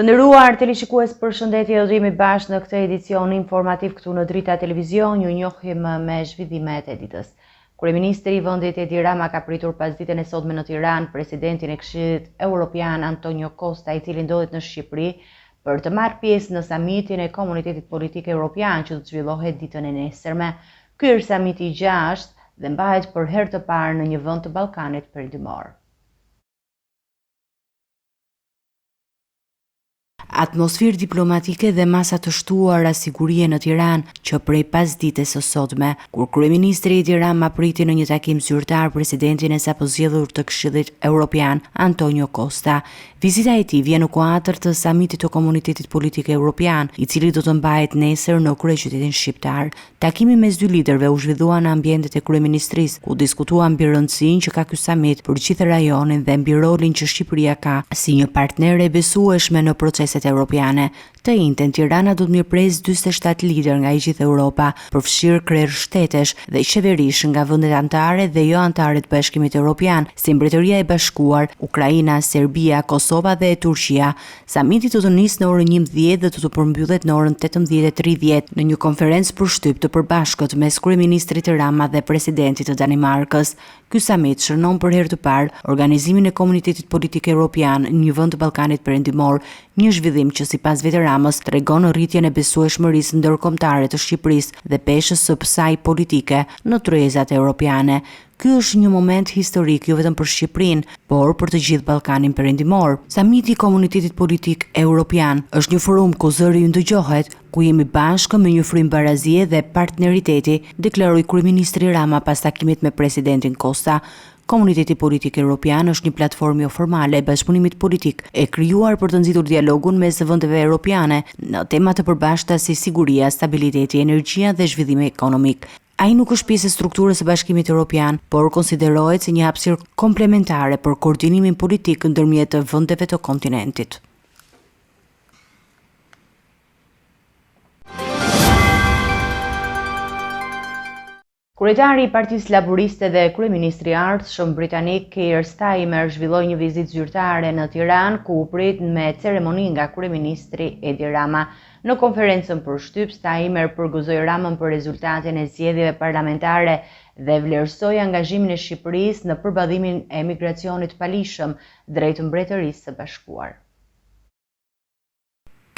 Të nderuar teleshikues, përshëndetje, do jemi bashkë në këtë edicion informativ këtu në Drita Televizion. Ju njohim me zhvillimet e ditës. Kryeministri i vendit Edi Rama ka pritur pas ditën e sotme në Tiranë presidentin e Këshillit Evropian Antonio Costa, i cili ndodhet në Shqipëri për të marrë pjesë në samitin e Komunitetit Politik Evropian që do të zhvillohet ditën e nesërme. Ky është samiti i 6 dhe mbahet për herë të parë në një vend të Ballkanit Perëndimor. Atmosferë diplomatike dhe masa të shtuara sigurie në Tiranë që prej pasdites së sotme, kur kryeministri Edi Rama priti në një takim zyrtar presidentin e sapo zgjedhur të Këshillit Evropian Antonio Costa. Vizita e tij vjen në kuadër të samitit të Komunitetit Politik Evropian, i cili do të mbahet nesër në kryeqytetin shqiptar. Takimi mes dy liderëve u zhvillua në ambientet e kryeministrisë, ku diskutuan mbi rëndësinë që ka ky samit për gjithë rajonin dhe mbi rolin që Shqipëria ka si një partnere e besueshme në proceset evropiane. Të njëjtën, Tirana do të mirëpresë 47 lider nga i gjithë Europa, përfshirë krerë shtetesh dhe qeverish nga vendet anëtare dhe jo anëtare të Bashkimit Evropian, si Mbretëria e Bashkuar, Ukraina, Serbia, Kosova dhe Turqia. Samiti do të nisë në orën 11 dhe do të përmbyllet në orën 18:30 në një konferencë përshtyp të përbashkët mes kryeministrit Rama dhe presidentit të Danimarkës. Ky samit shënon për herë të parë organizimin e Komunitetit Politik Evropian në një vend të Ballkanit Perëndimor, një zhvillim që sipas vetë Ramës tregon rritjen e besueshmërisë ndërkombëtare të Shqipërisë dhe peshës së saj politike në tryezat evropiane. Ky është një moment historik jo vetëm për Shqipërinë, por për të gjithë Ballkanin Perëndimor. Samiti i Komunitetit Politik Evropian është një forum ku zëri ju ndëgjohet, ku jemi bashkë me një frym barazie dhe partneriteti, deklaroi kryeministri Rama pas takimit me presidentin Costa. Komuniteti Politik Evropian është një platformë jo formale e bashkëpunimit politik e krijuar për të nxitur dialogun mes vendeve evropiane në tema të përbashkëta si siguria, stabiliteti, energjia dhe zhvillimi ekonomik. Ai nuk është pjesë e strukturës së Bashkimit Evropian, por konsiderohet si një hapësirë komplementare për koordinimin politik ndërmjet të vendeve të kontinentit. Kryetari i Partisë Laboriste dhe kryeministri i ardhshëm britanik Keir Starmer zhvilloi një vizitë zyrtare në Tiranë, ku u prit me ceremoni nga kryeministri Edi Rama. Në konferencën përshtyp, Starmer përgëzoi Ramën për rezultatin e zgjedhjeve parlamentare dhe vlerësoi angazhimin e Shqipërisë në përballëmin e emigracionit palishëm drejt Mbretërisë së Bashkuar.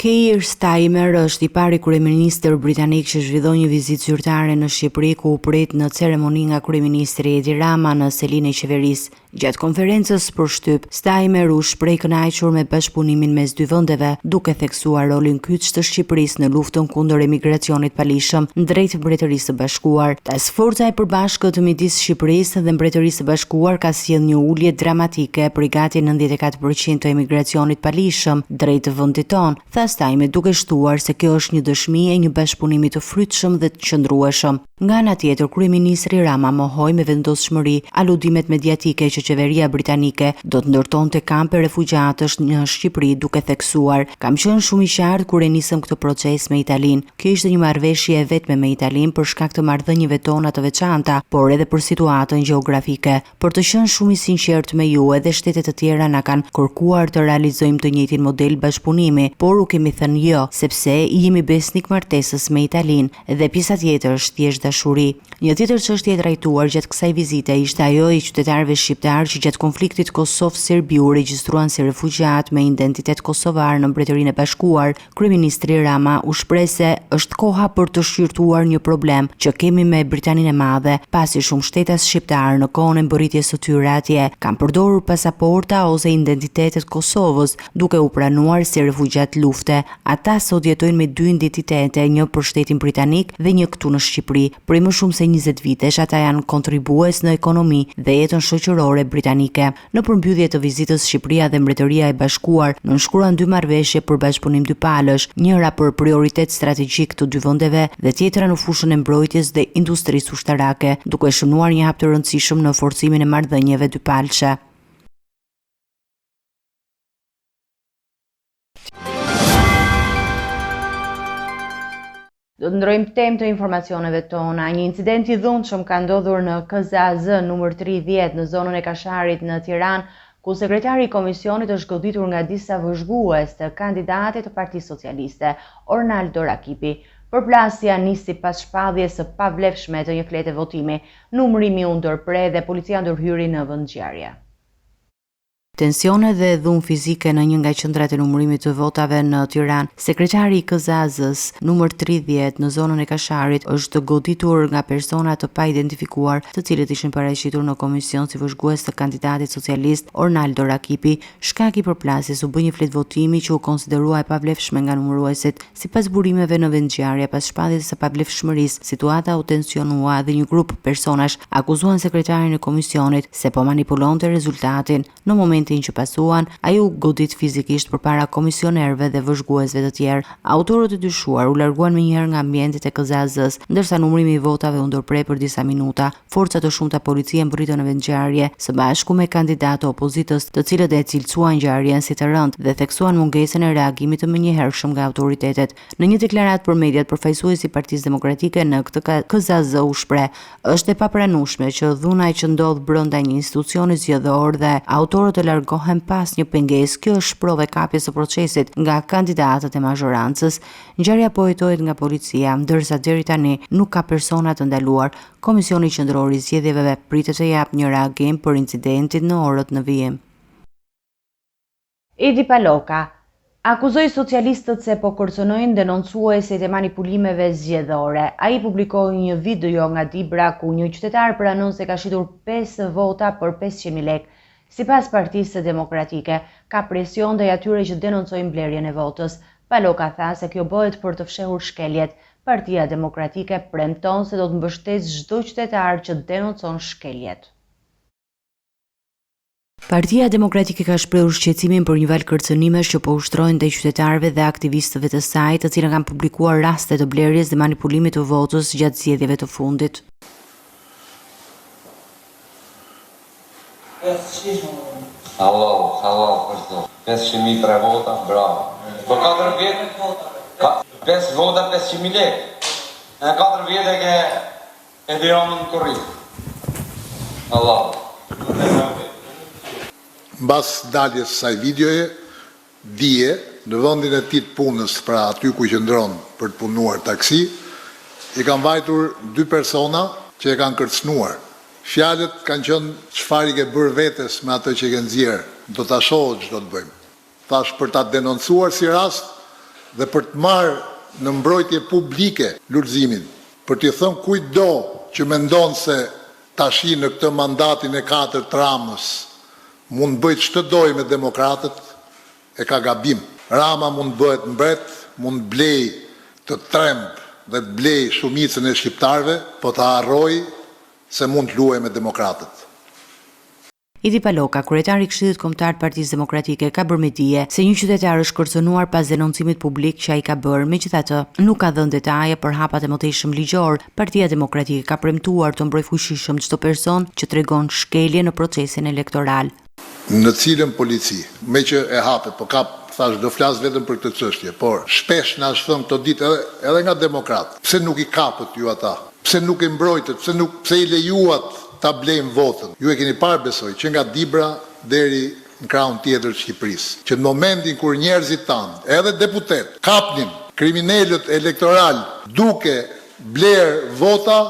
Keir Starmer është i pari kryeministër britanik që zhvilloi një vizitë zyrtare në Shqipëri, ku u prit në ceremoni nga kryeministri Edi Rama në selinë e qeverisë. Gjatë konferencës përshtyp, Starmer u shpreh kënaqur me bashkëpunimin mes dy vendeve, duke theksuar rolin kyç të Shqipërisë në luftën kundër emigracionit palishëm drejt Mbretërisë së Bashkuar. Taskforca e përbashkët midis Shqipërisë dhe Mbretërisë së Bashkuar ka sjellë një ulje dramatike për gati 94% të emigracionit palishëm drejt vendit tonë, tha Starmer, duke shtuar se kjo është një dëshmi e një bashkëpunimi të frytshëm dhe të qëndrueshëm. Nga ana tjetër, kryeministri Rama mohoi me vendosshmëri aludimet mediatike që qeveria britanike do të ndërtonte kampe refugjatësh në Shqipëri, duke theksuar: "Kam qenë shumë i qartë kur e nisëm këtë proces me Italinë. Kjo ishte një marrëveshje e vetme me Italinë për shkak të marrëdhënieve tona të veçanta, por edhe për situatën gjeografike. Për të qenë shumë i sinqert me ju, edhe shtetet të tjera na kanë kërkuar të realizojmë të njëjtin model bashkëpunimi, por u kemi thënë jo, sepse jemi besnik martesës me Italinë dhe pjesa tjetër është thjesht dashuri." Një tjetër çështje e trajtuar gjatë kësaj vizite ishte ajo e qytetarëve shqiptar që gjatë konfliktit Kosovë-Serbi u regjistruan si refugjat me identitet kosovar në Mbretërinë e Bashkuar. Kryeministri Rama u shpreh se është koha për të shqyrtuar një problem që kemi me Britaninë e Madhe, pasi shumë shtetas shqiptar në kohën e mbërritjes së tyre atje kanë përdorur pasaporta ose identitetet Kosovës, duke u pranuar si refugjat lufte. Ata sot jetojnë me dy identitete, një për shtetin britanik dhe një këtu në Shqipëri. Për më shumë se 20 vitesh ata janë kontribues në ekonomi dhe jetën shoqërore britanike. Në përmbyllje të vizitës, Shqipëria dhe Mbretëria e Bashkuar nënshkruan dy marrëveshje për bashkëpunim dypalësh, njëra për prioritet strategjik të dy vendeve dhe tjetra në fushën e mbrojtjes dhe industrisë ushtarake, duke shënuar një hap të rëndësishëm në forcimin e marrëdhënieve dypalëshe. Do të ndrojmë temë të informacioneve tona. Një incident i dhunshëm ka ndodhur në KZAZ numër 30 në zonën e Kasharit në Tiranë, ku sekretari i komisionit është goditur nga disa vëzhgues të kandidatit të Partisë Socialiste, Ornaldo Rakipi. Përplasja nisi pas shpalljes së pavlefshme të një flete votimi, numërimi u ndërpre dhe policia ndërhyri në vendngjarje. Tensione dhe dhunë fizike në një nga qendrat e numërimit të votave në Tiranë. Sekretari i KZAZ-s numër 30 në zonën e Kasharit është goditur nga persona të pa identifikuar, të cilët ishin paraqitur në komision si vëzhgues të kandidatit socialist Ornaldo Rakipi. Shkaki i përplasjes u bë një fletë votimi që u konsiderua e pavlefshme nga numëruesit. Sipas burimeve në vendngjarje, pas shpalljes së pavlefshmërisë, situata u tensionua dhe një grup personash akuzuan sekretarin e komisionit se po manipulonte rezultatin. Në momentin që pasuan, ai u godit fizikisht përpara komisionerëve dhe vëzhguesve të tjerë. Autorët e dyshuar u larguan menjëherë nga ambientet e KZAZ-s, ndërsa numërimi i votave u ndërpre për disa minuta. Forca të shumta policie mbritën në vendngjarje së bashku me kandidatë opozitës, të cilët e cilësuan ngjarjen si të rëndë dhe theksuan mungesën e reagimit të menjëhershëm nga autoritetet. Në një deklaratë për mediat, përfaqësuesi i Partisë Demokratike në këtë KZAZ u shpreh: "Është e papranueshme që dhuna që ndodh brenda një institucioni zgjedhor dhe autorët e largohen pas një pengesë. Kjo është provë e kapjes së procesit nga kandidatët e mazhorancës." Ngjarja po hetohet nga policia, ndërsa deri tani nuk ka persona të ndaluar. Komisioni Qendror i Zgjedhjeve pritet të japë një reagim për incidentin në orët në vijim. Edi Paloka akuzoi socialistët se po kërcënojnë denoncuesit e manipulimeve zgjedhore. Ai publikoi një video nga Dibra ku një qytetar pranon se ka shitur 5 vota për 500.000 lekë. Sipas Partisë Demokratike, ka presion ndaj atyre që denoncojnë blerjen e votës. Paloka tha se kjo bëhet për të fshehur shkeljet. Partia Demokratike premton se do të mbështesë çdo qytetar që denoncon shkeljet. Partia Demokratike ka shprehur shqetësimin për një val kërcënimesh që po ushtrojnë ndaj qytetarëve dhe aktivistëve të saj, të cilët kanë publikuar raste të blerjes dhe manipulimit të votës gjatë zgjedhjeve të fundit. Halal, kështu. 500.000 për vota, bravo. Po 4 vjetë, 5 vota, 500.000 lekë. Në 4 vjetë e dhironën në korrit. Halal. Mbas daljes saj videoje, dije, në vendin e tij të punës, pra aty ku qëndron për të punuar taksi, i kanë vajtur 2 persona që e kanë kërcënuar. Fjalët kanë qenë çfarë i ke bërë vetes me atë që ke nxjerr, do ta shohë ç'do të bëjmë. Thash për ta denoncuar si rast dhe për të marrë në mbrojtje publike Lulzimin, për t'i thënë kujtdo që mendon se tashi në këtë mandatin e 4 të Ramës mund bëjt ç'të dojë me demokratët, e ka gabim. Rama mund bëhet mbret, mund blej të tremb dhe të blej shumicën e shqiptarëve, po të harroj se mund të luajë me demokratët. Edi Paloka, kryetari i Këshillit Kombëtar të Partisë Demokratike, ka bërë me dije se një qytetar është kërcënuar pas denoncimit publik që ai ka bërë. Megjithatë, nuk ka dhënë detaje për hapat e mëtejshëm ligjor. Partia Demokratike ka premtuar të mbrojë fuqishëm çdo person që tregon shkelje në procesin elektoral. Në cilën polici, me që e hapet, po thash, do flas vetëm për këtë çështje, por shpesh na është thënë këto ditë edhe nga demokratë, pse nuk i kapët ju ata? Pse nuk i mbrojtët? Pse i lejuat ta blejmë votën? Ju e keni parë, besoj, që nga Dibra deri në krahun tjetër të Shqipërisë, që në momentin kur njerëzit tanë, edhe deputet, kapnin kriminalët elektoral duke bler vota,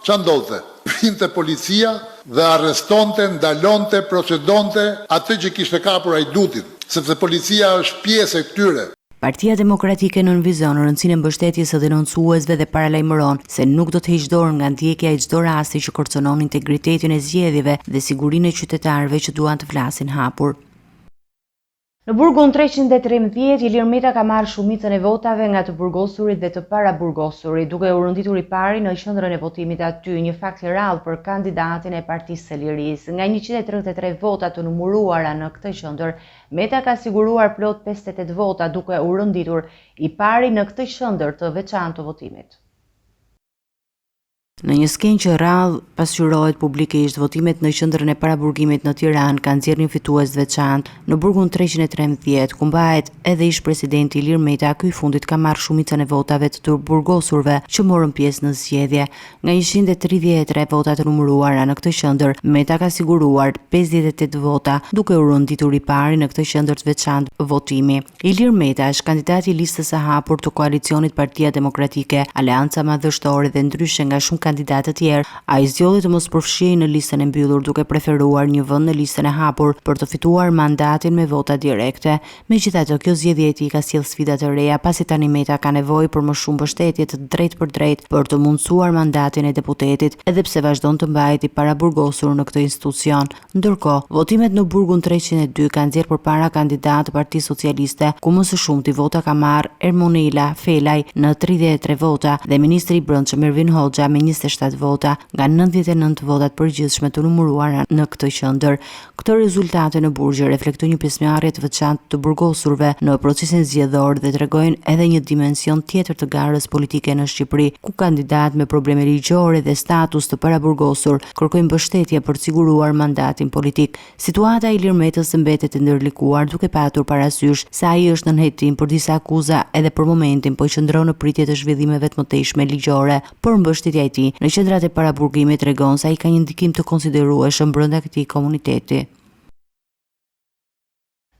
ç'a ndodhte? Printe policia dhe arrestonte, ndalonte, procedonte atë që kishte kapur hajdutin, sepse policia është pjesë e këtyre. Partia Demokratike nënvizon rëndësinë e mbështetjes së denoncuesve dhe paralajmëron se nuk do të heqë dorë nga ndjekja e çdo rasti që kërcënon integritetin e zgjedhjeve dhe sigurinë e qytetarëve që duan të flasin hapur. Në burgun 313, Ilir Meta ka marrë shumicën e votave nga të burgosurit dhe të paraburgosurit, duke u renditur i pari në qendrën e votimit aty, një fakt i rrallë për kandidatin e Partisë së Lirisë. Nga 133 vota të numëruara në këtë qendër, Meta ka siguruar plot 58 vota, duke u renditur i pari në këtë qendër të veçantë të votimit. Në një skenë që rrallë pasqyrohet publikisht, votimet në qendrën e paraburgimit në Tiranë kanë nxjerrë një fitues të veçantë. Në burgun 313, ku mbahet edhe ish presidenti Ilir Meta, ky i fundit ka marrë shumicën e votave të burgosurve që morën pjesë në zgjedhje. Nga 133 vota të numëruara në këtë qendër, Meta ka siguruar 58 vota, duke u renditur i pari në këtë qendër të veçantë votimi. Ilir Meta është kandidati i listës së hapur të koalicionit Partia Demokratike, Aleanca Madhështore dhe ndryshe nga shumë kandidatë të tjerë. Ai zgjodhi të mos përfshihej në listën e mbyllur, duke preferuar një vend në listën e hapur për të fituar mandatin me vota direkte. Megjithatë, kjo zgjedhje e tij ka sjellë sfida të reja, pasi tani Meta ka nevojë për më shumë mbështetje të drejtë për drejtë për të mundsuar mandatin e deputetit, edhe pse vazhdon të mbahet i paraburgosur në këtë institucion. Ndërkohë, votimet në burgun 302 kanë nxjerrë përpara kandidatë të Partisë Socialiste, ku më së shumti vota ka marrë Ermonela Felaj në 33 vota dhe ministri i Brendshëm Ervin Hoxha me 27 vota nga 99 votat përgjithshme të numëruara në këtë qendër. Këto rezultate në burgje reflektojnë një pjesëmarrje të veçantë të burgosurve në procesin zgjedhor dhe tregojnë edhe një dimension tjetër të garës politike në Shqipëri, ku kandidat me probleme ligjore dhe status të paraburgosur kërkojnë mbështetje për të siguruar mandatin politik. Situata e Ilir Metës mbetet e ndërlikuar, duke patur parasysh se ai është nën hetim për disa akuza edhe për momentin po qëndron në pritje të zhvillimeve të mëtejshme ligjore, por mbështetja e tij në qendrat e paraburgimit tregon se ai ka një ndikim të konsiderueshëm brenda këtij komuniteti.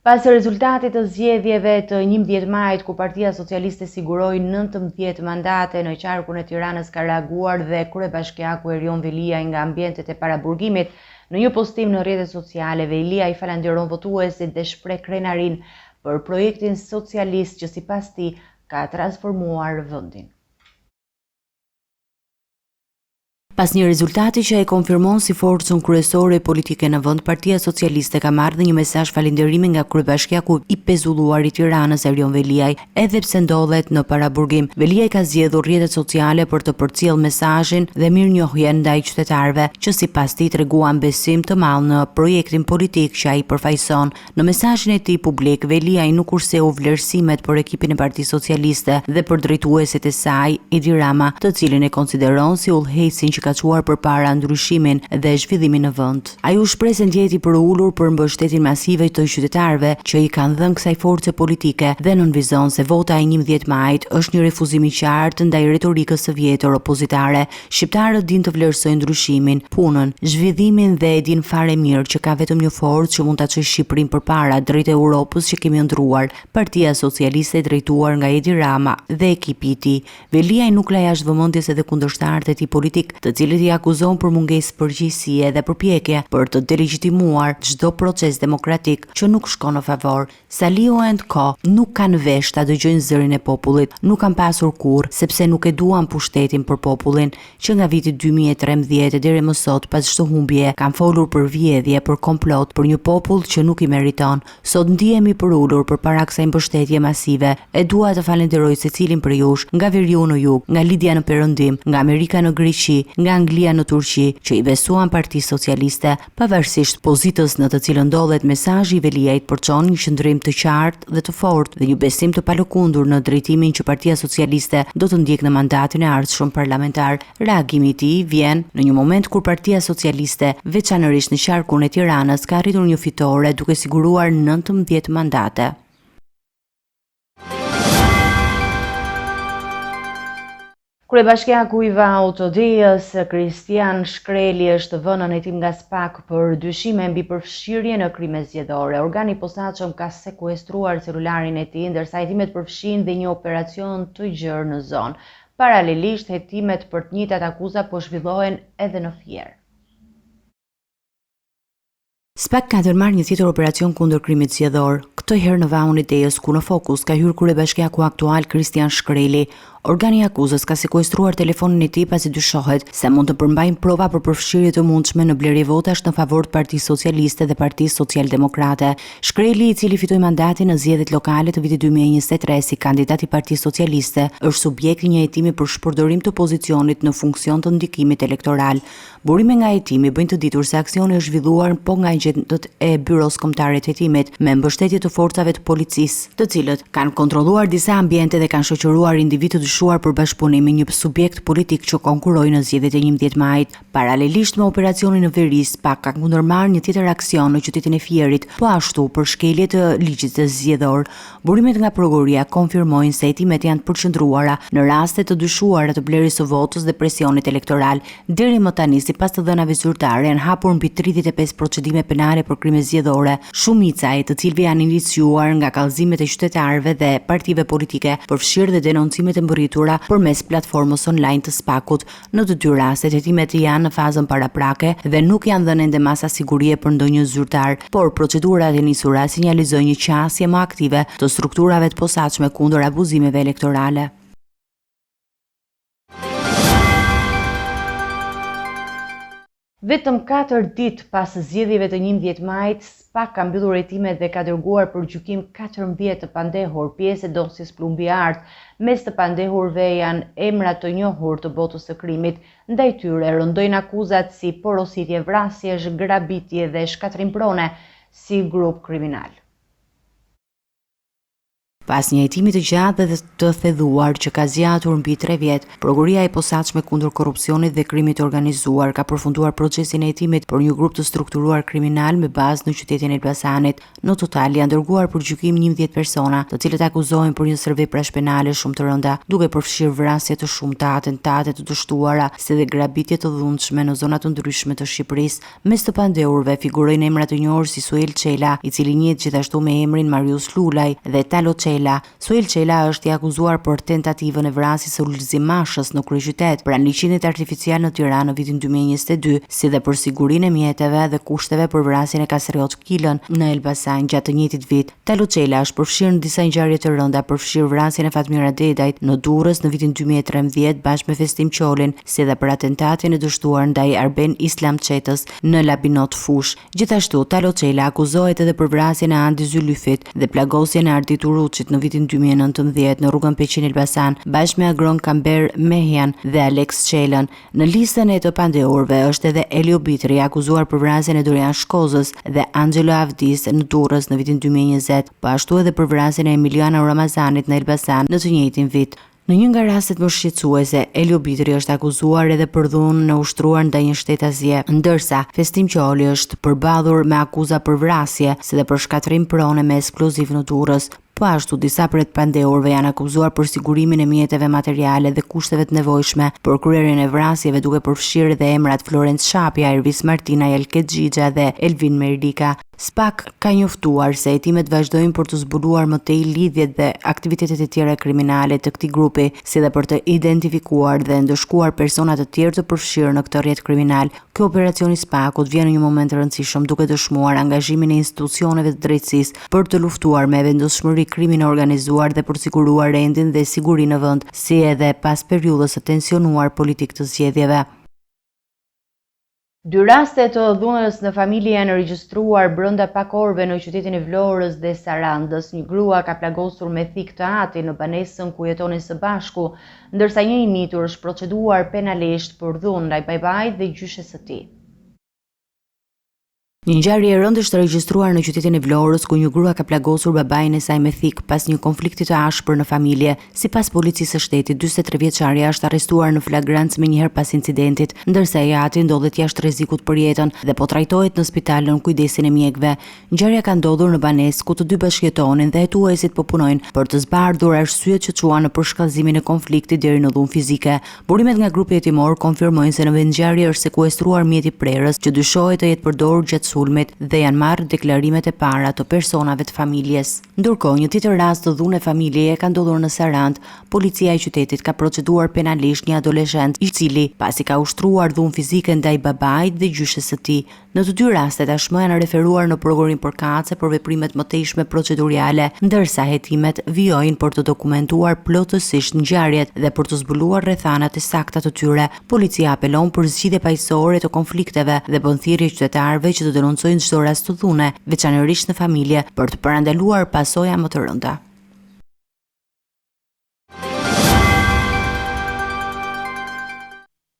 Pas rezultatit të zgjedhjeve të 11 majit, ku Partia Socialiste siguroi 19 mandate në qarkun e Tiranës, ka reaguar dhe kryebashkiaku Erion Veliaj nga ambientet e paraburgimit. Në një postim në rrjetet sociale, Veliaj falenderon votuesit dhe shpreh krenarin për projektin socialist që sipas tij ka transformuar vendin. Pas një rezultati që e konfirmon si forcën kryesore politike në vend, Partia Socialiste ka marrë dhe një mesazh falënderimi nga kryebashkiaku i pezulluar i Tiranës Erion Veliaj, edhe pse ndodhet në paraburgim. Veliaj ka zgjedhur rrjetet sociale për të përcjellë mesazhin dhe mirënjohjen ndaj qytetarëve, që sipas tij treguan besim të madh në projektin politik që ai përfaqëson. Në mesazhin e tij publik, Veliaj nuk kurseu vlerësimet për ekipin e Partisë Socialiste dhe për drejtuesit e saj, Edi Rama, të cilin e konsideron si udhëheqësin që ka çuar përpara ndryshimin dhe zhvillimin në vend. Ai u shpreh se ndjeti për ulur për mbështetjen masive të qytetarëve që i kanë dhënë kësaj force politike dhe nënvizon se vota e 11 majit është një refuzim i qartë ndaj retorikës së vjetër opozitare. Shqiptarët dinë të vlerësojnë ndryshimin, punën, zhvillimin dhe e dinë fare mirë që ka vetëm një forcë që mund ta çojë Shqipërinë përpara drejt Europës që kemi ndruar, Partia Socialiste e drejtuar nga Edi Rama dhe ekipi i tij. Veliaj nuk la jashtë vëmendjes edhe kundërshtarët e tij politik, të cilët i akuzon për mungesë përgjegjësie dhe përpjekje për të delegjitimuar çdo proces demokratik që nuk shkon në favor. Saliu & Co nuk kanë vesh ta dëgjojnë zërin e popullit, nuk kanë pasur kurrë sepse nuk e duan pushtetin për popullin, që nga viti 2013 deri më sot pas çdo humbje kanë folur për vjedhje, për komplot, për një popull që nuk i meriton. Sot ndihemi për ulur përpara kësaj mbështetje masive. E dua të falenderoj secilin prej jush, nga Veriu në jug, nga Lidia në perëndim, nga Amerika në Greqi, nga Anglia në Turqi, që i besuan Partisë Socialiste, pavarësisht pozitës në të cilën ndodhet. Mesazhi i Veliajt përçon një qëndrim të qartë dhe të fortë dhe një besim të palëkundur në drejtimin që Partia Socialiste do të ndjekë në mandatin e ardhshëm parlamentar. Reagimi i tij vjen në një moment kur Partia Socialiste, veçanërisht në qarkun e Tiranës, ka arritur një fitore duke siguruar 19 mandate. Kryebashkiaku i VAUT-DS, Kristian Shkreli, është vënë në hetim nga SPAK për dyshime mbi përfshirje në krime zgjedhore. Organi i posaçëm ka sekuestruar celularin e tij, ndërsa hetimet përfshin dhe një operacion të gjerë në zonë. Paralelisht, hetimet për të njëjtat akuza po zhvillohen edhe në Fier. SPAK ka ndërmarrë një tjetër operacion kundër krimit zgjedhor, këtë herë në VAUT-DS, ku në fokus ka hyrë kryebashkiaku aktual Kristian Shkreli. Organi i akuzës ka sekuestruar telefonin e tij pasi dyshohet se mund të përmbajnë prova për përfshirje të mundshme në blerje votash në favor të Partisë Socialiste dhe Partisë Socialdemokrate. Shkreli, i cili fitoi mandatin në zgjedhjet lokale të vitit 2023 si kandidat i Partisë Socialiste, është subjekt i një hetimi për shpërdorim të pozicionit në funksion të ndikimit elektoral. Burime nga hetimi bëjnë të ditur se aksioni është zhvilluar po nga agentët e Byros Kombëtare të Hetimit me mbështetje të forcave të policisë, të cilët kanë kontrolluar disa ambiente dhe kanë shoqëruar individ të dyshuar për bashkëpunim me një subjekt politik që konkurroi në zgjedhjet e 11 majit. Paralelisht me operacionin në veri, SPAK ka kundërmarrë një tjetër aksion në qytetin e Fierit, po ashtu për shkelje të ligjit të zgjedhor. Burimet nga prokuroria konfirmojnë se hetimet janë të përqendruara në raste të dyshuara të blerjes së votës dhe presionit elektoral. Deri më tani, sipas të dhënave zyrtare, janë hapur mbi 35 procedime penale për krime zgjedhore, shumica e të cilëve janë iniciuar nga kallëzimet e qytetarëve dhe partive politike, përfshirë dhe denoncimet e mbërritura përmes platformës online të SPAK-ut. Në të dy rastet, hetimet janë në fazën paraprake dhe nuk janë dhënë ende masa sigurie për ndonjë zyrtar, por procedurat e nisura sinjalizojnë një qasje më aktive të strukturave të posaçme kundër abuzimeve elektorale. Vetëm 4 ditë pas zgjedhjeve të 11 majit, SPAK ka mbyllur hetimet dhe ka dërguar për gjykim 14 të pandehur, pjesë e dosjes Plumbi Art. Mes të pandehurve janë emra të njohur të botës së krimit. Ndaj tyre rëndojnë akuzat si porositje, vrasjesh, grabitje dhe shkatrim prone si grup kriminal. Pas një hetimi të gjatë dhe të theduar që ka zgjatur mbi 3 vjet, Prokuroria e Posaçme kundër korrupsionit dhe krimit të organizuar ka përfunduar procesin e hetimit për një grup të strukturuar kriminal me bazë në qytetin e Elbasanit. Në total janë dërguar për gjykim 11 persona, të cilët akuzohen për një sërveprash penale shumë të rënda, duke përfshirë vrasje të shumta, atentate të dështuara, si dhe grabitje të dhunshme në zona të ndryshme të Shqipërisë. Mes të pandehurve figurojnë emra të njohur si Suel Çela, i cili njihet gjithashtu me emrin Marius Lulaj, dhe Talo Çela. Suel Çela është i akuzuar për tentativën e vrasjes së Ulzi Mashës në kryeqytet pranë liçenit artificial në Tiranë në vitin 2022, si dhe për sigurinë e mjeteve dhe kushteve për vrasjen e Kasriot Kilën në Elbasan gjatë të njëjtit vit. Talo Çela është përfshirë në disa ngjarje të rënda, përfshirë vrasjen e Fatmira Dedajt në Durrës në vitin 2013 bashkë me Festim Qolin, si dhe për atentatin e dështuar ndaj Arben Islam Çetës në Labinot Fush. Gjithashtu, Talo Çela akuzohet edhe për vrasjen e Andi Zylyfit dhe plagosjen e Ardit Uruçit në vitin 2019 në rrugën Peqin Elbasan bashkë me Agron Kamber Mehjan dhe Alex Çelën. Në listën e të pandehurve është edhe Elio Bitri, akuzuar për vrasjen e Dorian Shkozës dhe Angelo Avdis në Durrës në vitin 2020, po ashtu edhe për vrasjen e Emiliano Ramazanit në Elbasan në të njëjtin vit. Në një nga rastet më shqetësuese, Elio Bitri është akuzuar edhe për dhunë në ushtruar ndaj një shtetësie, ndërsa Festim Qoli është përballur me akuza për vrasje, si dhe për shkatrim prone me eksploziv në Durrës. Po ashtu, disa prej pandehurve janë akuzuar për sigurimin e mjeteve materiale dhe kushteve të nevojshme për kryerjen e vrasjeve, duke përfshirë dhe emrat Florenc Shapja, Ervis Martina, Jelket Xhixha dhe Elvin Merdika. SPAK ka njoftuar se hetimet vazhdojnë për të zbuluar më tej lidhjet dhe aktivitetet e tjera kriminale të këtij grupi, si dhe për të identifikuar dhe ndëshkuar persona të tjerë të përfshirë në këtë rrjet kriminal. Ky operacion i SPAK-ut vjen në një moment të rëndësishëm, duke dëshmuar angazhimin e institucioneve të drejtësisë për të luftuar me vendosshmëri krimin e organizuar dhe për të siguruar rendin dhe sigurinë në vend, si edhe pas periudhës së tensionuar politik të zgjedhjeve. 2 raste të dhunës në familje janë regjistruar brenda pak orëve në qytetin e Vlorës dhe Sarandës. Një grua ka plagosur me thik të ati në banesën ku jetonin së bashku, ndërsa një i mitur është proceduar penalisht për dhunë ndaj babait dhe gjyshes së tij. Një ngjarje e rëndë është regjistruar në qytetin e Vlorës, ku një grua ka plagosur babain e saj me thik pas një konflikti të ashpër në familje. Sipas policisë së shtetit, 43 vjeçaria është arrestuar në flagrancë menjëherë pas incidentit, ndërsa e ati ndodhet jashtë rrezikut për jetën dhe po trajtohet në spital në kujdesin e mjekëve. Ngjarja ka ndodhur në banesë ku të dy bashkëjetonin dhe hetuesit po punojnë për të zbardhur arsyet që çuan në përshkallëzimin e konfliktit deri në dhunë fizike. Burimet nga grupi hetimor konfirmojnë se në vend ngjarje është sekuestruar mjeti prerës që dyshohet të jetë përdorur gjatë sulmit dhe janë marrë deklarimet e para të personave të familjes. Ndërkohë, një tjetër rast të dhunë familjeje ka ndodhur në Sarandë. Policia e qytetit ka proceduar penalisht një adoleshent i cili pasi ka ushtruar dhunë fizike ndaj babait dhe gjyshes së tij. Në të dy rastet tashmë janë referuar në prokurorin përkatëse për veprimet më tejshme procedurale, ndërsa hetimet vijojnë për të dokumentuar plotësisht ngjarjet dhe për të zbuluar rrethanat e sakta të tyre. Policia apelon për zgjidhje paqësorë të konflikteve dhe bën thirrje qytetarëve që të denoncojnë çdo rast të dhune, veçanërisht në familje, për të parandaluar pasoja më të rënda.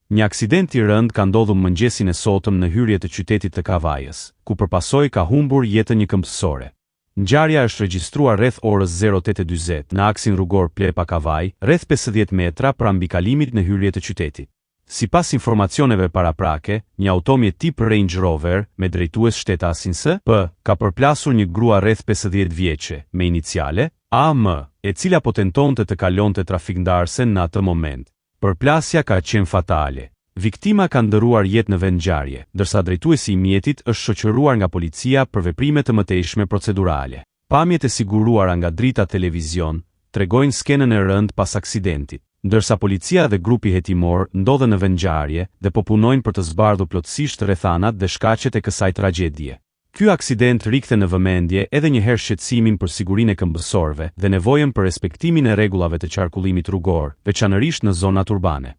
Një aksident i rënd ka ndodhur mëngjesin e sotëm në hyrje të qytetit të Kavajës, ku për pasojë ka humbur jetën një këmbësore. Ngjarja është regjistruar rreth orës 08:40 në aksin rrugor Plepa-Kavaj, rreth 50 metra pranë mbikalimit në hyrje të qytetit. Sipas informacioneve paraprake, një automjet tip Range Rover me drejtues shtetasin SP ka përplasur një grua rreth 50 vjeçe me iniciale AM, e cila po tentonte të kalonte trafikndarësen në atë moment. Përplasja ka qenë fatale. Viktima ka ndëruar jetë në vend ngjarje, ndërsa drejtuesi i mjetit është shoqëruar nga policia për veprime të mëtejshme procedurale. Pamjet e siguruara nga drita televizion tregojnë skenën e rënd pas aksidentit, ndërsa policia dhe grupi hetimor ndodhen në vend ngjarje dhe po punojnë për të zbardhur plotësisht rrethanat dhe shkaqet e kësaj tragjedie. Ky aksident rikthie në vëmendje edhe një herë shqetësimin për sigurinë e këmbësorëve dhe nevojën për respektimin e rregullave të qarkullimit rrugor, veçanërisht në zonat urbane.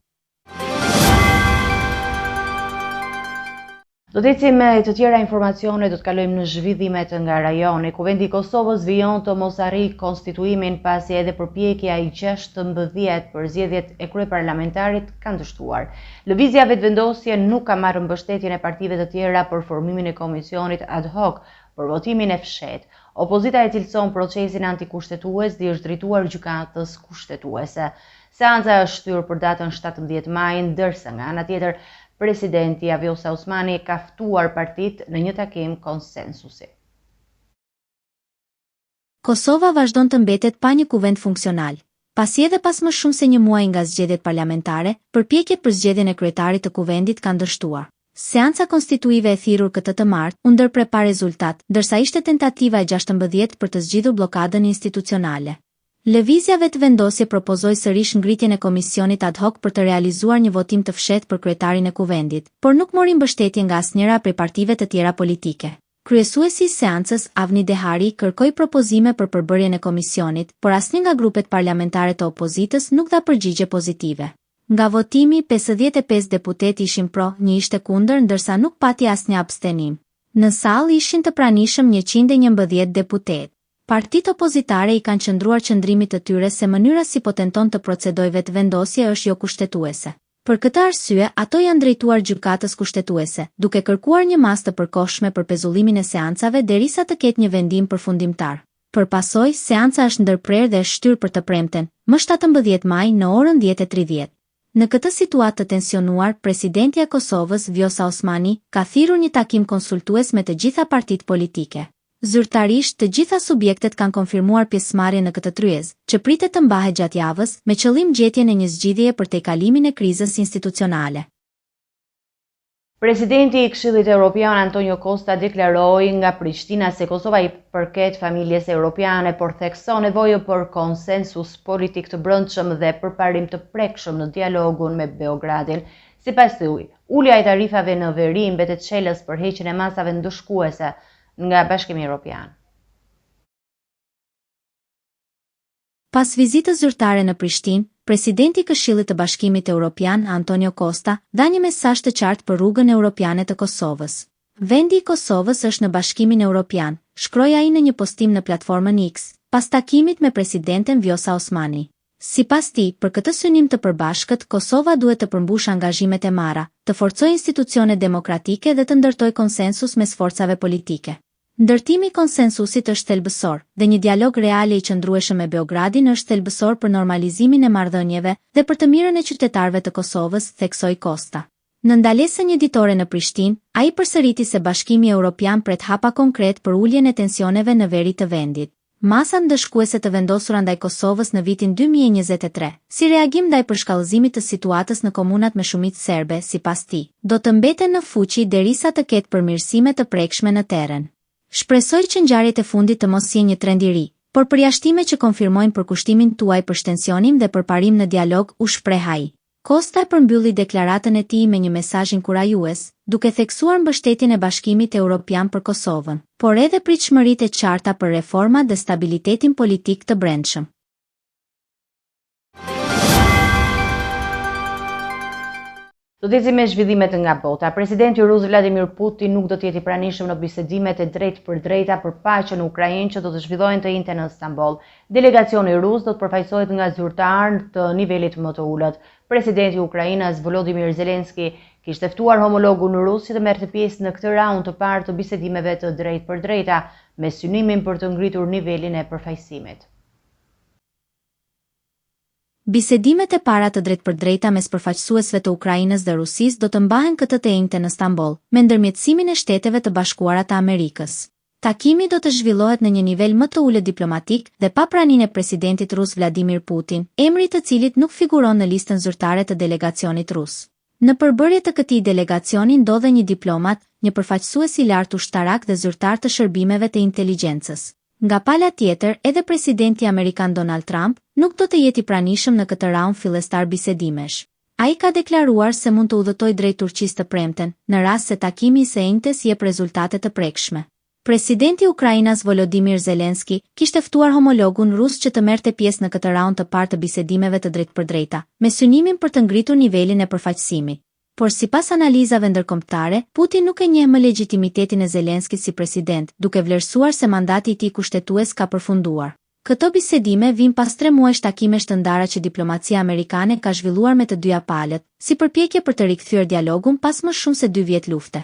Do të ecim me të tjera informacione, do të kalojmë në zhvillimet nga rajoni. Kuvendi i Kosovës vijon të mos arrijë konstituimin pasi edhe përpjekja i 16 për zgjedhjet e kryeparlamentarit kanë dështuar. Lëvizja vetëvendosje nuk ka marrë mbështetjen e partive të tjera për formimin e komisionit ad hoc për votimin e fshehtë. Opozita e cilëson procesin antikushtetues dhe është drejtuar gjykatës kushtetuese. Seanca është shtyr për datën 17 maj, ndërsa nga ana tjetër Presidenti Vjosa Osmani ka ftuar partitë në një takim konsensusi. Kosova vazhdon të mbetet pa një kuvend funksional. Pasi edhe pas më shumë se një muaj nga zgjedhjet parlamentare, përpjekjet për zgjedhjen e kryetarit të kuvendit kanë dështuar. Seanca konstituive e thirrur këtë të martë u ndërpre pa rezultat, ndërsa ishte tentativa e 16 për të zgjidhur blokadën institucionale. Lëvizja vetëvendosje propozoi sërish ngritjen e komisionit ad hoc për të realizuar një votim të fshehtë për kryetarin e kuvendit, por nuk mori mbështetje nga asnjëra prej partive të tjera politike. Kryesuesi i seancës, Avni Dehari, kërkoi propozime për përbërjen e komisionit, por asnjë nga grupet parlamentare të opozitës nuk dha përgjigje pozitive. Nga votimi, 55 deputet ishin pro, një ishte kundër, ndërsa nuk pati asnjë abstenim. Në sallë ishin të pranishëm 111 deputet. Partitë opozitare i kanë qëndruar qëndrimit të tyre se mënyra si po tenton të procedojë vetëvendosje është jo kushtetuese. Për këtë arsye, ato janë drejtuar gjykatës kushtetuese, duke kërkuar një masë të përkohshme për pezullimin e seancave derisa të ketë një vendim përfundimtar. Përpasoj, seanca është ndërprerë dhe është shtyr për të premten, më 17 maj në orën 10:30. Në këtë situatë të tensionuar, Presidenti i Kosovës, Vjosa Osmani, ka thirrur një takim konsultues me të gjitha partitë politike. Zyrtarisht, të gjitha subjektet kanë konfirmuar pjesëmarrje në këtë tryezë, që pritet të mbahet gjatë javës, me qëllim gjetjen e një zgjidhjeje për tejkalimin e krizës institucionale. Presidenti i Këshillit Evropian Antonio Costa deklaroi nga Prishtina se Kosova i përket familjes europiane, por thekson nevojën për konsensus politik të brendshëm dhe përparim të prekshëm në dialogun me Beogradin. Sipas tij, ulja e tarifave në veri mbetet çelës për heqjen e masave ndëshkuese nga Bashkimi Evropian. Pas vizitës zyrtare në Prishtinë, Presidenti i Këshillit të Bashkimit Evropian Antonio Costa dha një mesazh të qartë për rrugën europiane të Kosovës. Vendi i Kosovës është në Bashkimin Evropian, shkroi ai në një postim në platformën X, pas takimit me presidenten Vjosa Osmani. Sipas tij, për këtë synim të përbashkët, Kosova duhet të përmbushë angazhimet e marra, të forcojë institucionet demokratike dhe të ndërtojë konsensus mes forcave politike. Ndërtimi i konsensusit është thelbësor, dhe një dialog reale i qëndrueshëm me Beogradin është thelbësor për normalizimin e marrëdhënieve dhe për të mirën e qytetarëve të Kosovës, theksoi Costa. Në ndalesën një ditore në Prishtinë, ai përsëriti se Bashkimi Evropian pret hapa konkret për uljen e tensioneve në veri të vendit. Masat ndëshkuese të vendosura ndaj Kosovës në vitin 2023, si reagim ndaj përshkallëzimit të situatës në komunat me shumicë serbe, sipas tij, do të mbeten në fuqi derisa të ketë përmirësime të prekshme në terren. Shpresoj që ngjarjet e fundit të mos sjellin një trend i ri, por përjashtime që konfirmojnë përkushtimin tuaj për shtensionim dhe përparim në dialog, u shpreh ai. Costa e përmbylli deklaratën e tij me një mesazh inkurajues, duke theksuar mbështetjen e Bashkimit Evropian për Kosovën, por edhe pritshmëritë e qarta për reforma dhe stabilitetin politik të brendshëm. Do Do të ecim me zhvillimet nga bota. Presidenti rus Vladimir Putin nuk do të jetë i pranishëm në bisedimet e drejtë për drejta për paqen në Ukrainë që do të zhvillohen të njëjtën në Stamboll. Delegacioni rus do të përfaqësohet nga zyrtarë të nivelit më të ulët. Presidenti i Ukrainës Volodymyr Zelensky kishte ftuar homologun rus që të merrte pjesë në këtë raund të parë të bisedimeve të drejtë për drejta me synimin për të ngritur nivelin e përfaqësimit. Bisedimet e para të drejtpërdrejta mes përfaqësuesve të Ukrainës dhe Rusisë do të mbahen këtë të njëjtën në Stamboll, me ndërmjetësimin e Shteteve të Bashkuara të Amerikës. Takimi do të zhvillohet në një nivel më të ulët diplomatik dhe pa praninë e presidentit rus Vladimir Putin, emri i të cilit nuk figuron në listën zyrtare të delegacionit rus. Në përbërje të këtij delegacioni ndodhe një diplomat, një përfaqësues i lartë ushtarak dhe zyrtar të shërbimeve të inteligjencës. Nga pala tjetër, edhe presidenti Amerikan Donald Trump nuk do të jetë i pranishëm në këtë raund fillestar bisedimesh. Ai ka deklaruar se mund të udhëtojë drejt Turqisë të premten, në rast se takimi i së njëjtës jep rezultate të prekshme. Presidenti i Ukrainës Volodymyr Zelensky kishte ftuar homologun rus që të merrte pjesë në këtë raund të parë të bisedimeve të drejtpërdrejta, me synimin për të ngritur nivelin e përfaqësimit. Por sipas analizave ndërkombëtare, Putin nuk e njeh më legitimitetin e Zelenskit si president, duke vlerësuar se mandati i tij kushtetues ka përfunduar. Këto bisedime vijnë pas 3 muajsh takimesh të ndara që diplomacia amerikane ka zhvilluar me të dyja palët, si përpjekje për të rikthyer dialogun pas më shumë se 2 vjet lufte.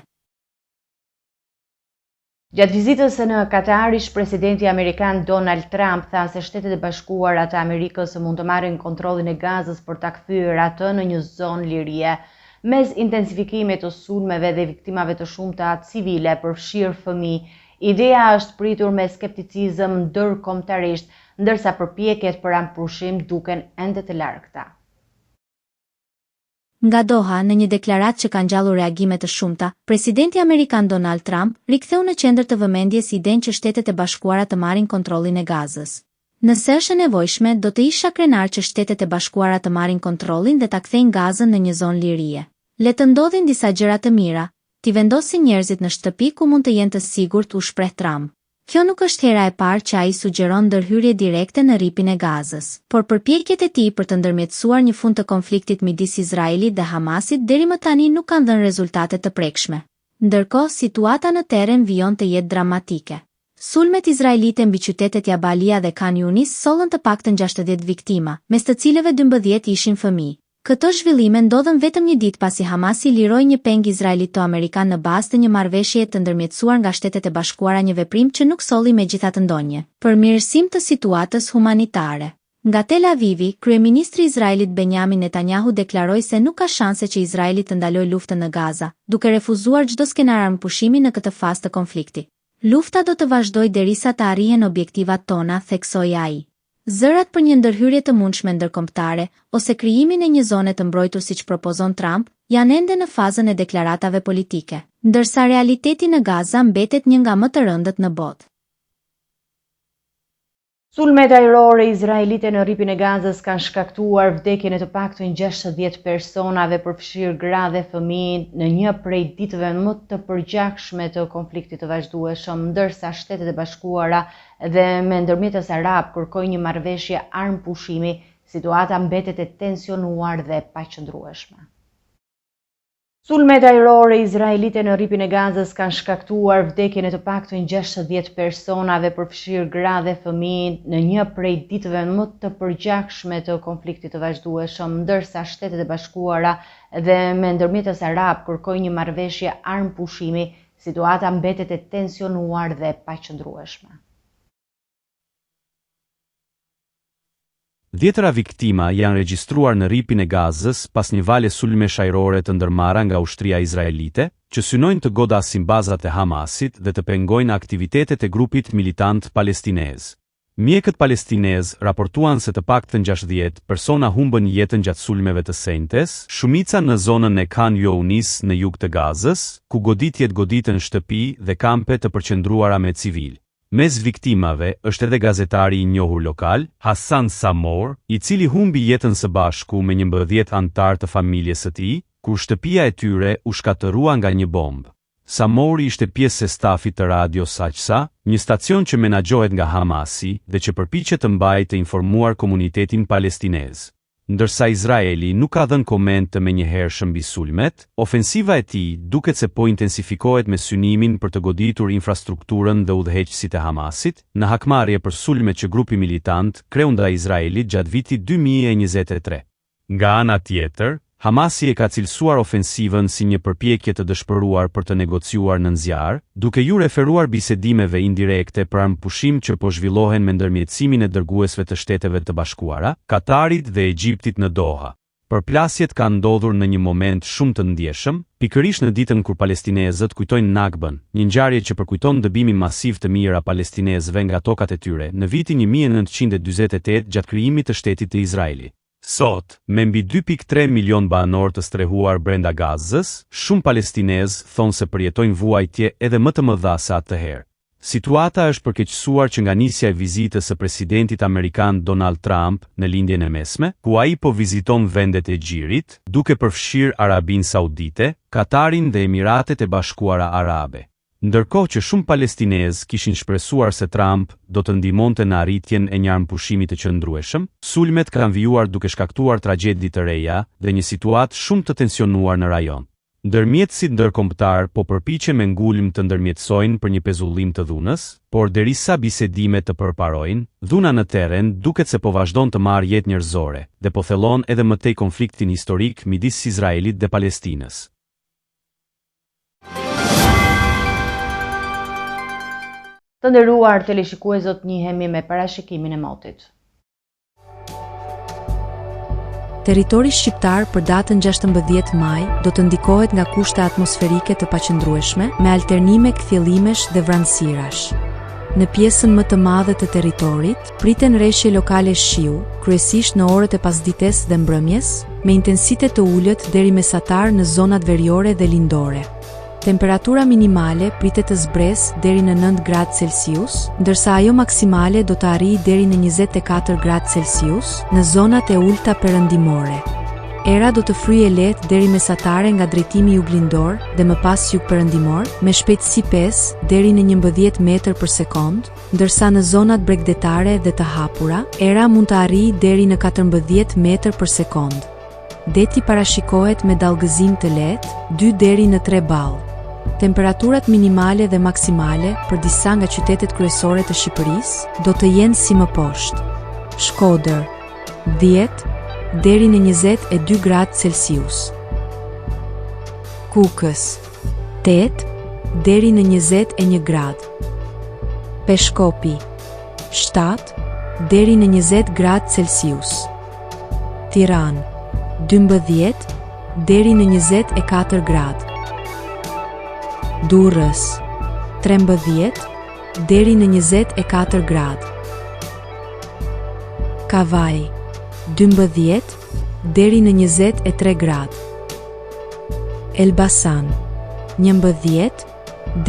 Gjatë vizitës në Katar, presidenti amerikan Donald Trump tha se Shtetet e Bashkuara të Amerikës mund të marrin kontrollin e Gazës për ta kthyer atë në një zonë lirie. Mes intensifikimit të sulmeve dhe viktimave të shumta civile përfshirë fëmijë, ideja është pritur me skepticizëm ndërkombëtarisht, ndërsa përpjekjet për ampushim duken ende të largëta. Nga Doha, në një deklaratë që ka ngjallur reagime të shumta, presidenti amerikan Donald Trump riktheu në qendër të vëmendjes idenë që Shtetet e Bashkuara të marrin kontrollin e Gazës. Nëse është e nevojshme, do të isha krenar që Shtetet e Bashkuara të marrin kontrollin dhe ta kthejnë Gazën në një zonë lirie. Le të ndodhin disa gjëra të mira, t'i vendosin njerëzit në shtëpi ku mund të jenë të sigurt, u shpreh Trump. Kjo nuk është hera e parë që ai sugjeron ndërhyrje direkte në rripin e Gazës, por përpjekjet e tij për të ndërmjetësuar një fund të konfliktit midis Izraelit dhe Hamasit deri më tani nuk kanë dhënë rezultate të prekshme. Ndërkohë, situata në terren vijon të jetë dramatike. Sulmet izraelite mbi qytetet Jabalia dhe Khan Yunis sollën të paktën 60 viktima, mes të cilëve 12 ishin fëmijë. Këto zhvillime ndodhen vetëm një ditë pasi Hamasi liroi një peng izraelito-amerikan në bazë të një marrëveshjeje të ndërmjetësuar nga Shtetet e Bashkuara, një veprim që nuk solli megjithatë ndonjë përmirësim të situatës humanitare. Nga Tel Avivi, kryeministri i Izraelit Benjamin Netanyahu deklaroi se nuk ka shanse që Izraeli të ndalojë luftën në Gaza, duke refuzuar çdo skenar armëpushimi në këtë fazë të konfliktit. Lufta do të vazhdojë derisa të arrihen objektivat tona, theksoi ai. Zërat për një ndërhyrje të mundshme ndërkombëtare ose krijimin e një zone të mbrojtur siç propozon Trump janë ende në fazën e deklaratave politike, ndërsa realiteti në Gaza mbetet një nga më të rëndët në botë. Sulmet ajrore izraelite në rripin e Gazës kanë shkaktuar vdekjen e të paktën 60 personave, përfshirë gra dhe fëmijë, në një prej ditëve më të përgjakshme të konfliktit të vazhdueshëm, ndërsa Shtetet e Bashkuara dhe me ndërmjetës arab kërkojnë një marrëveshje armëpushimi, situata mbetet e tensionuar dhe paqëndrueshme. Sulmet ajrore izraelite në rripin e Gazës kanë shkaktuar vdekjen e të paktën 60 personave, përfshirë gra dhe fëmijë, në një prej ditëve më të përgjakshme të konfliktit të vazhdueshëm, ndërsa Shtetet e Bashkuara dhe me ndërmjetës arab kërkojnë një marrëveshje armëpushimi, situata mbetet e tensionuar dhe paqëndrueshme. Dhjetëra viktima janë regjistruar në rripin e Gazës pas një vale sulmesh ajrore të ndërmarra nga ushtria izraelite, që synojnë të godasin bazat e Hamasit dhe të pengojnë aktivitetet e grupit militant palestinez. Mjekët palestinez raportuan se të paktën 60 persona humbën jetën gjatë sulmeve të sejntes, shumica në zonën e Khan Younis në jug të Gazës, ku goditjet goditën shtëpi dhe kampe të përqendruara me civil. Mes viktimave është edhe gazetari i njohur lokal, Hassan Samor, i cili humbi jetën së bashku me 11 antar të familjes së tij, kur shtëpia e tyre u shkatërrua nga një bombë. Samori ishte pjesë e stafit të Radio Saqsa, një stacion që menaxhohet nga Hamasi dhe që përpiqet të mbajë të informuar komunitetin palestinez. Ndërsa Izraeli nuk ka dhënë koment të menjëhershëm mbi sulmet, ofensiva e tij duket se po intensifikohet me synimin për të goditur infrastrukturën dhe udhëheqësit e Hamasit, në hakmarrje për sulmet që grupi militant kreu ndaj Izraelit gjatë vitit 2023. Nga ana tjetër, Hamasi e ka cilësuar ofensivën si një përpjekje të dëshpëruar për të negociuar në zjarr, duke ju referuar bisedimeve indirekte për armëpushim që po zhvillohen me ndërmjetësimin e dërguesve të Shteteve të Bashkuara, Katarit dhe Egjiptit në Doha. Përplasjet kanë ndodhur në një moment shumë të ndjeshëm, pikërisht në ditën kur palestinezët kujtojnë Nakbën, një ngjarje që përkujton dëbimin masiv të mijëra palestinezëve nga tokat e tyre në vitin 1948 gjatë krijimit të Shtetit të Izraelit. Sot, me mbi 2.3 milion banor të strehuar brenda Gazës, shumë palestinezë thonë se përjetojnë vuajtje edhe më të mëdha se atëherë. Situata është përkeqësuar që nga nisja e vizitës së presidentit amerikan Donald Trump në lindjen e mesme, ku ai po viziton vendet e Gjirit, duke përfshirë Arabinë Saudite, Katarin dhe Emiratet e Bashkuara Arabe. Ndërkohë që shumë palestinezë kishin shpresuar se Trump do të ndihmonte në arritjen e një armëpushimi të qëndrueshëm, sulmet kanë vijuar duke shkaktuar tragjedi të reja dhe një situatë shumë të tensionuar në rajon. Ndërmjetësit ndërkombëtar po përpiqen me ngulm të ndërmjetësojnë për një pezullim të dhunës, por derisa bisedimet të përparojnë, dhuna në terren duket se po vazhdon të marrë jetë njerëzore dhe po thellon edhe më tej konfliktin historik midis Izraelit dhe Palestinës. Të nderuar teleshikuesot, njihemi me parashikimin e motit. Territori shqiptar për datën 16 maj do të ndikohet nga kushte atmosferike të paqëndrueshme me alternime kthjellimesh dhe vranësirash. Në pjesën më të madhe të territorit, priten rreshje lokale shiu, kryesisht në orët e pasdites dhe mbrëmjes, me intensitet të ulët deri mesatar në zonat veriore dhe lindore. Temperatura minimale pritet të zbresë deri në 9 gradë Celsius, ndërsa ajo maksimale do të arrijë deri në 24 gradë Celsius në zonat e ulta perëndimore. Era do të fryjë lehtë deri mesatare nga drejtimi juglindor dhe më pas jugperëndimor, me shpejtësi 5 deri në 11 metër për sekond, ndërsa në zonat bregdetare dhe të hapura, era mund të arrijë deri në 14 metër për sekond. Deti parashikohet me dallgëzim të lehtë, 2 deri në 3 ball. Temperaturat minimale dhe maksimale për disa nga qytetet kryesore të Shqipërisë do të jenë si më poshtë. Shkodër 10 deri në 22 gradë Celsius. Kukës 8 deri në 21 gradë. Peshkopi 7 deri në 20 gradë Celsius. Tiranë 12 deri në 24 gradë. Durrës 13 deri në 24 gradë. Kavaj 12 deri në 23 gradë. Elbasan 11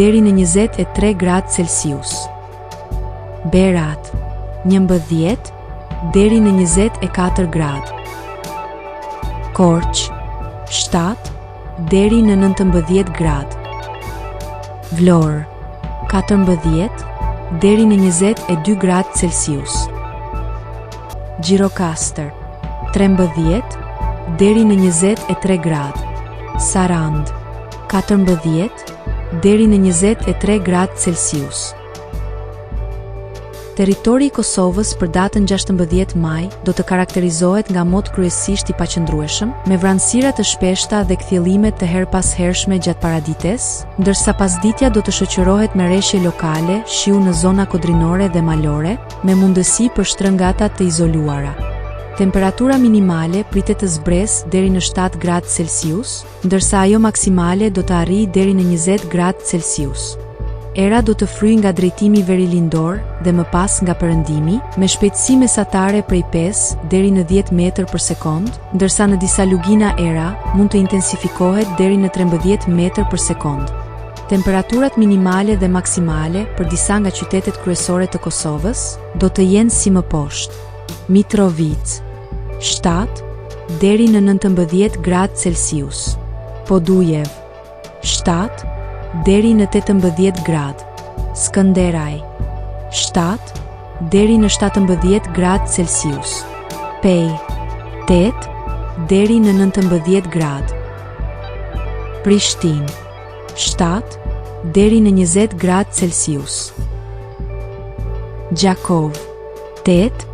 deri në 23 gradë Celsius. Berat 11 deri në 24 gradë. Korç 7 deri në 19 gradë. Vlorë 14 deri në 22 gradë Celsius. Gjirokastër 13 deri në 23 gradë. Sarand 14 deri në 23 gradë Celsius. Territori i Kosovës për datën 16 maj do të karakterizohet nga mod kryesisht i paqëndrueshëm, me vranësira të shpeshta dhe kthjellime të herpashershme gjatë paradites, ndërsa pasditja do të shoqërohet me rreshje lokale, shiu në zona kodrinore dhe malore, me mundësi për shtrëngata të izoluara. Temperatura minimale pritet të zbresë deri në 7 gradë Celsius, ndërsa ajo maksimale do të arrijë deri në 20 gradë Celsius. Era do të fryjë nga drejtimi verilindor dhe më pas nga perëndimi, me shpejtësi mesatare prej 5 deri në 10 metër për sekond, ndërsa në disa lugina era mund të intensifikohet deri në 13 metër për sekond. Temperaturat minimale dhe maksimale për disa nga qytetet kryesore të Kosovës do të jenë si më poshtë. Mitrovica 7 deri në 19 gradë Celsius. Podujev 7 deri në 18 gradë. Skënderaj 7 deri në 17 gradë Celsius. Pej 8 deri në 19 gradë. Prishtinë 7 deri në 20 gradë Celsius. Gjakov 8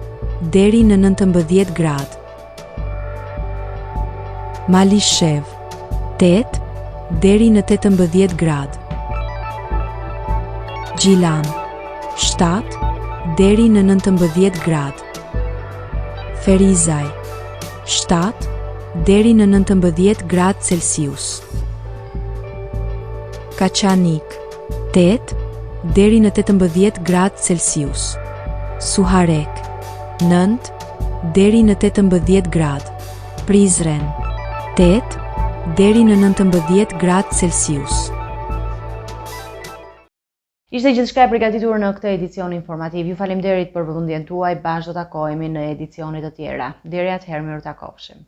deri në 19 gradë. Malishev 8 deri në 18 gradë. Gjilan 7 deri në 19 gradë. Ferizaj 7 deri në 19 gradë Celsius. Kaçanik 8 deri në 18 gradë Celsius. Suharek 9 deri në 18 gradë. Prizren 8 deri në 19 gradë Celsius. Ishte gjithçka e përgatitur në këtë edicion informativ. Ju faleminderit për vëmendjen tuaj. Bashkë do takohemi në edicione të tjera. Deri atëherë, miru takofshim.